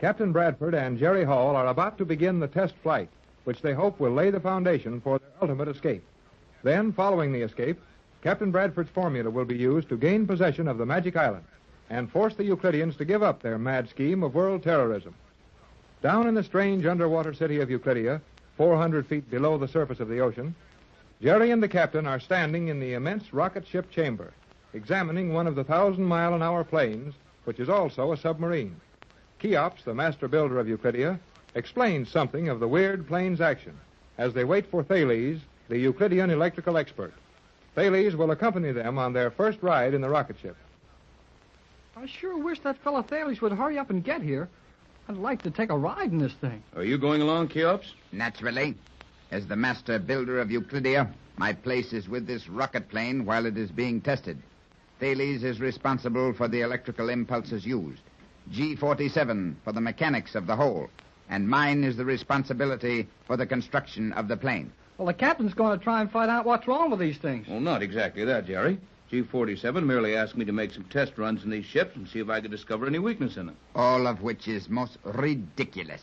Captain Bradford and Jerry Hall are about to begin the test flight, which they hope will lay the foundation for their ultimate escape. Then, following the escape, Captain Bradford's formula will be used to gain possession of the Magic Island and force the Euclideans to give up their mad scheme of world terrorism. Down in the strange underwater city of Euclidia, 400 feet below the surface of the ocean, Jerry and the captain are standing in the immense rocket ship chamber, examining one of the 1,000-mile-an-hour planes, which is also a submarine. Cheops, the master builder of Euclidia, explains something of the weird plane's action as they wait for Thales, the Euclidean electrical expert. Thales will accompany them on their first ride in the rocket ship. I sure wish that fellow Thales would hurry up and get here. I'd like to take a ride in this thing. Are you going along, Cheops? Naturally. As the master builder of Euclidia, my place is with this rocket plane while it is being tested. Thales is responsible for the electrical impulses used. G47 for the mechanics of the whole. And mine is the responsibility for the construction of the plane. Well, the captain's going to try and find out what's wrong with these things. Well, not exactly that, Jerry. G47 merely asked me to make some test runs in these ships and see if I could discover any weakness in them. All of which is most ridiculous.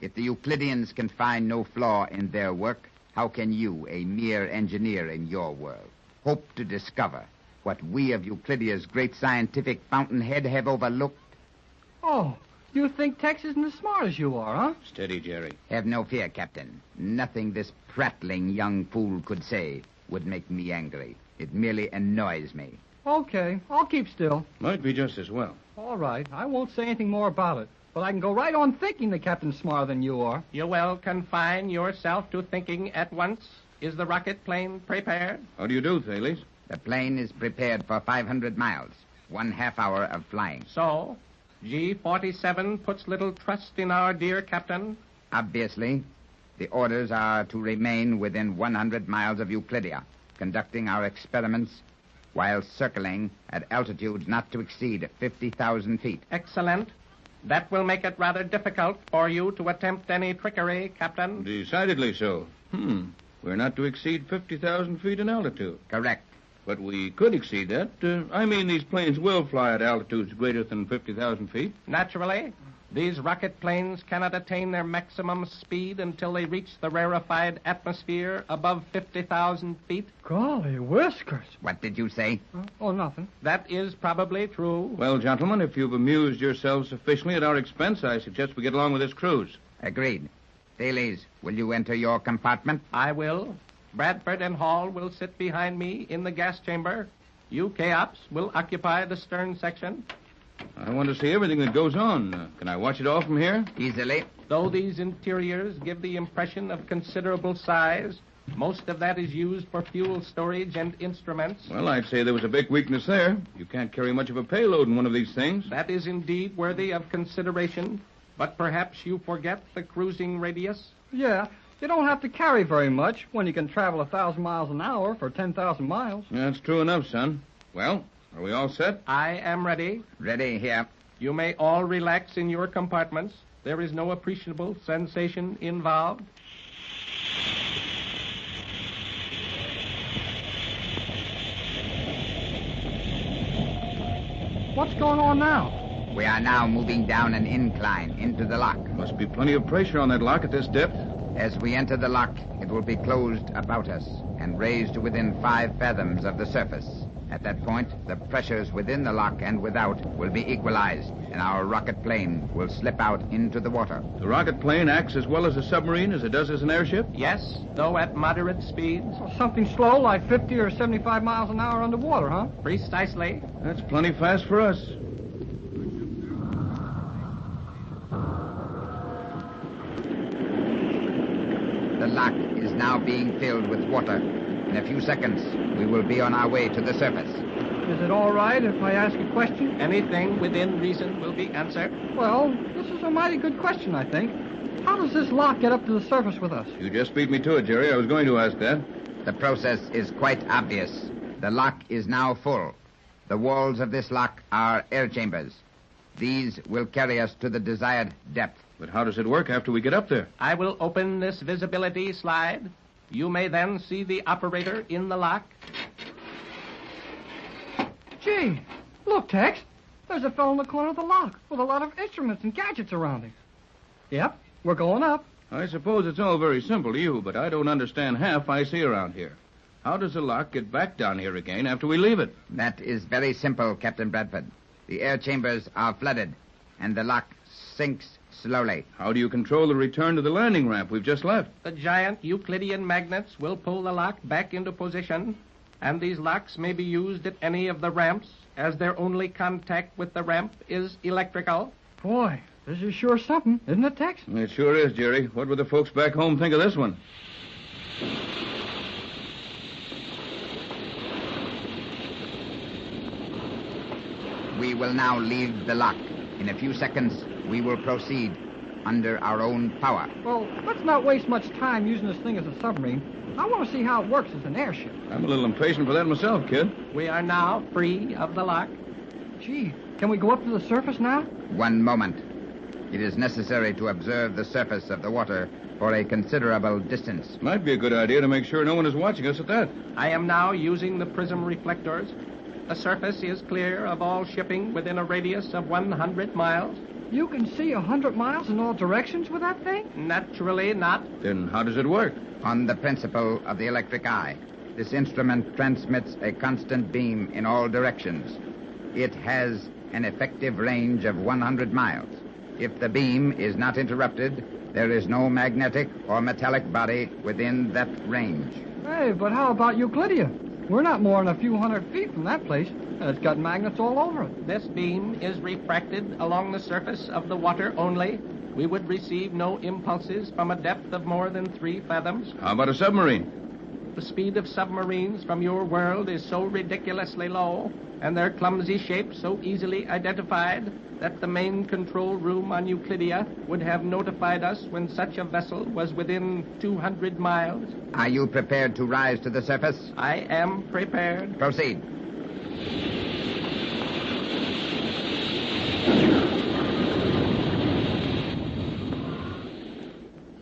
If the Euclideans can find no flaw in their work, how can you, a mere engineer in your world, hope to discover what we of Euclidia's great scientific fountainhead have overlooked? Oh, you think Tex isn't as smart as you are, huh? Steady, Jerry. Have no fear, Captain. Nothing this prattling young fool could say would make me angry. It merely annoys me. Okay, I'll keep still. Might be just as well. All right, I won't say anything more about it. But I can go right on thinking the captain's smarter than you are. You will confine yourself to thinking at once. Is the rocket plane prepared? How do you do, Thales? The plane is prepared for 500 miles, 1/2 hour of flying. So, G47 puts little trust in our dear captain? Obviously, the orders are to remain within 100 miles of Euclidia, conducting our experiments while circling at altitudes not to exceed 50,000 feet. Excellent. That will make it rather difficult for you to attempt any trickery, Captain. Decidedly so. We're not to exceed 50,000 feet in altitude. Correct. But we could exceed that. I mean, these planes will fly at altitudes greater than 50,000 feet. Naturally. These rocket planes cannot attain their maximum speed until they reach the rarefied atmosphere above 50,000 feet. Golly whiskers. What did you say? Oh, nothing. That is probably true. Well, gentlemen, if you've amused yourselves sufficiently at our expense, I suggest we get along with this cruise. Agreed. Thales, will you enter your compartment? I will. Bradford and Hall will sit behind me in the gas chamber. You, Cheops, will occupy the stern section. I want to see everything that goes on. Can I watch it all from here? Easily. Though these interiors give the impression of considerable size, most of that is used for fuel storage and instruments. Well, I'd say there was a big weakness there. You can't carry much of a payload in one of these things. That is indeed worthy of consideration, but perhaps you forget the cruising radius? Yeah, you don't have to carry very much when you can travel 1,000 miles an hour for 10,000 miles. That's true enough, son. Well, are we all set? I am ready. Ready here. You may all relax in your compartments. There is no appreciable sensation involved. What's going on now? We are now moving down an incline into the lock. Must be plenty of pressure on that lock at this depth. As we enter the lock, it will be closed about us and raised to within 5 fathoms of the surface. At that point, the pressures within the lock and without will be equalized, and our rocket plane will slip out into the water. The rocket plane acts as well as a submarine as it does as an airship? Yes, though at moderate speeds. Something slow like 50 or 75 miles an hour underwater, huh? Precisely. That's plenty fast for us. The lock is now being filled with water. In a few seconds, we will be on our way to the surface. Is it all right if I ask a question? Anything within reason will be answered. Well, this is a mighty good question, I think. How does this lock get up to the surface with us? You just beat me to it, Jerry. I was going to ask that. The process is quite obvious. The lock is now full. The walls of this lock are air chambers. These will carry us to the desired depth. But how does it work after we get up there? I will open this visibility slide. You may then see the operator in the lock. Gee, look, Tex. There's a fellow in the corner of the lock with a lot of instruments and gadgets around him. Yep, we're going up. I suppose it's all very simple to you, but I don't understand half I see around here. How does the lock get back down here again after we leave it? That is very simple, Captain Bradford. The air chambers are flooded, and the lock sinks slowly. How do you control the return to the landing ramp we've just left? The giant Euclidean magnets will pull the lock back into position, and these locks may be used at any of the ramps, as their only contact with the ramp is electrical. Boy, this is sure something, isn't it, Tex? It sure is, Jerry. What would the folks back home think of this one? We will now leave the lock. In a few seconds, we will proceed under our own power. Well, let's not waste much time using this thing as a submarine. I want to see how it works as an airship. I'm a little impatient for that myself, kid. We are now free of the lock. Gee, can we go up to the surface now? One moment. It is necessary to observe the surface of the water for a considerable distance. Might be a good idea to make sure no one is watching us at that. I am now using the prism reflectors. The surface is clear of all shipping within a radius of 100 miles. You can see 100 miles in all directions with that thing? Naturally not. Then how does it work? On the principle of the electric eye, this instrument transmits a constant beam in all directions. It has an effective range of 100 miles. If the beam is not interrupted, there is no magnetic or metallic body within that range. Hey, but how about Euclidia? We're not more than a few hundred feet from that place, and it's got magnets all over it. This beam is refracted along the surface of the water only. We would receive no impulses from a depth of more than 3 fathoms. How about a submarine? The speed of submarines from your world is so ridiculously low, and their clumsy shape so easily identified, that the main control room on Euclidia would have notified us when such a vessel was within 200 miles. Are you prepared to rise to the surface? I am prepared. Proceed.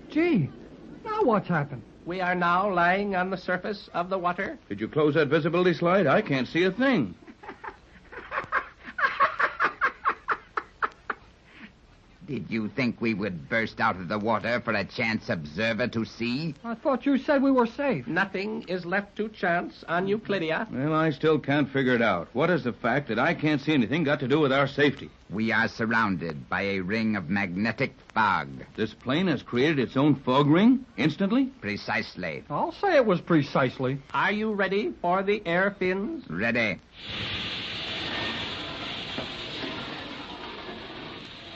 Gee, now what's happened? We are now lying on the surface of the water. Did you close that visibility slide? I can't see a thing. Did you think we would burst out of the water for a chance observer to see? I thought you said we were safe. Nothing is left to chance on Euclidia. Well, I still can't figure it out. What has the fact that I can't see anything got to do with our safety? We are surrounded by a ring of magnetic fog. This plane has created its own fog ring instantly? Precisely. I'll say it was precisely. Are you ready for the air fins? Ready.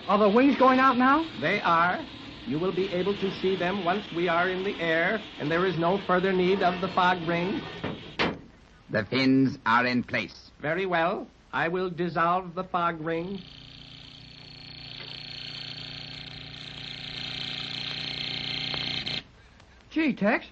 Are the wings going out now? They are. You will be able to see them once we are in the air, and there is no further need of the fog ring. The fins are in place. Very well. I will dissolve the fog ring. Gee, Tex,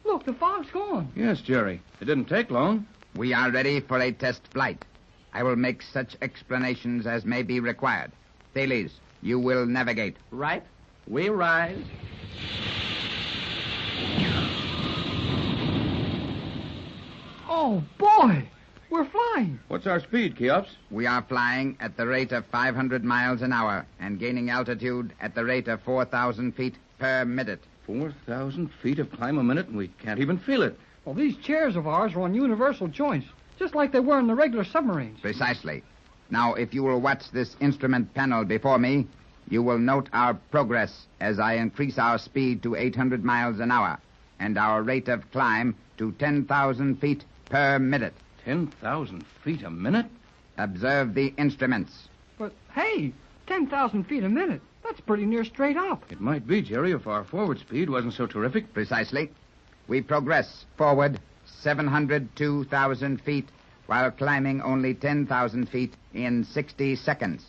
look, the fog's gone. Yes, Jerry. It didn't take long. We are ready for a test flight. I will make such explanations as may be required. Thales, you will navigate. Right. We rise. Oh, boy, we're flying. What's our speed, Cheops? We are flying at the rate of 500 miles an hour and gaining altitude at the rate of 4,000 feet per minute. 4,000 feet of climb a minute, and we can't even feel it. Well, these chairs of ours are on universal joints, just like they were in the regular submarines. Precisely. Now, if you will watch this instrument panel before me, you will note our progress as I increase our speed to 800 miles an hour and our rate of climb to 10,000 feet per minute. 10,000 feet a minute? Observe the instruments. But, hey, 10,000 feet a minute. That's pretty near straight up. It might be, Jerry, if our forward speed wasn't so terrific. Precisely. We progress forward 702,000 feet while climbing only 10,000 feet in 60 seconds.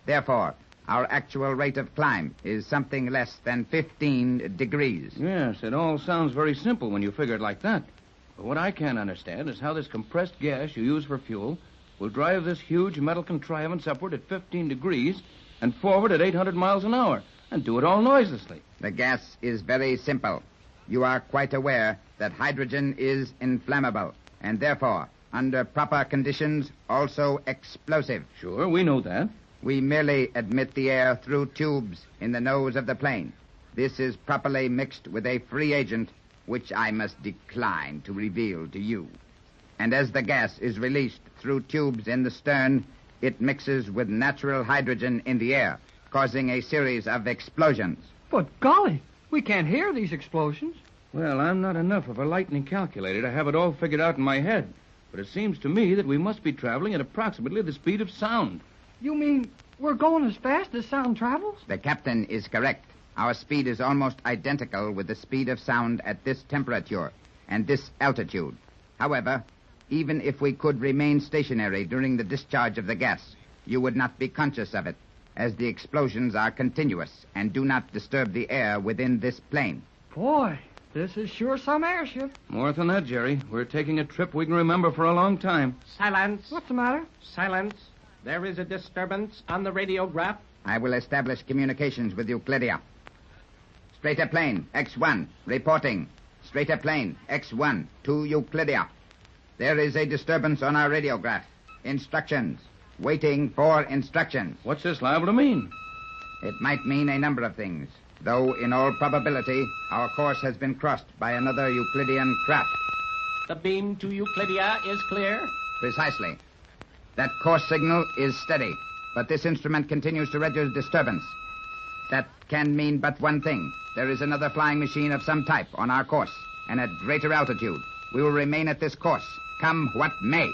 Therefore, our actual rate of climb is something less than 15 degrees. Yes, it all sounds very simple when you figure it like that. But what I can't understand is how this compressed gas you use for fuel will drive this huge metal contrivance upward at 15 degrees and forward at 800 miles an hour and do it all noiselessly. The gas is very simple. You are quite aware that hydrogen is inflammable, and therefore Under proper conditions, also explosive. Sure, we know that. We merely admit the air through tubes in the nose of the plane. This is properly mixed with a free agent, which I must decline to reveal to you. And as the gas is released through tubes in the stern, it mixes with natural hydrogen in the air, causing a series of explosions. But golly, we can't hear these explosions. Well, I'm not enough of a lightning calculator to have it all figured out in my head. But it seems to me that we must be traveling at approximately the speed of sound. You mean we're going as fast as sound travels? The captain is correct. Our speed is almost identical with the speed of sound at this temperature and this altitude. However, even if we could remain stationary during the discharge of the gas, you would not be conscious of it, as the explosions are continuous and do not disturb the air within this plane. Boy, this is sure some airship. More than that, Jerry. We're taking a trip we can remember for a long time. Silence. What's the matter? Silence. There is a disturbance on the radiograph. I will establish communications with Euclidia. Straighter plane, X1, reporting. Straighter plane, X1, to Euclidia. There is a disturbance on our radiograph. Instructions. Waiting for instructions. What's this liable to mean? It might mean a number of things, though in all probability, our course has been crossed by another Euclidean craft. The beam to Euclidia is clear. Precisely. That course signal is steady, but this instrument continues to register disturbance. That can mean but one thing. There is another flying machine of some type on our course, and at greater altitude. We will remain at this course, come what may.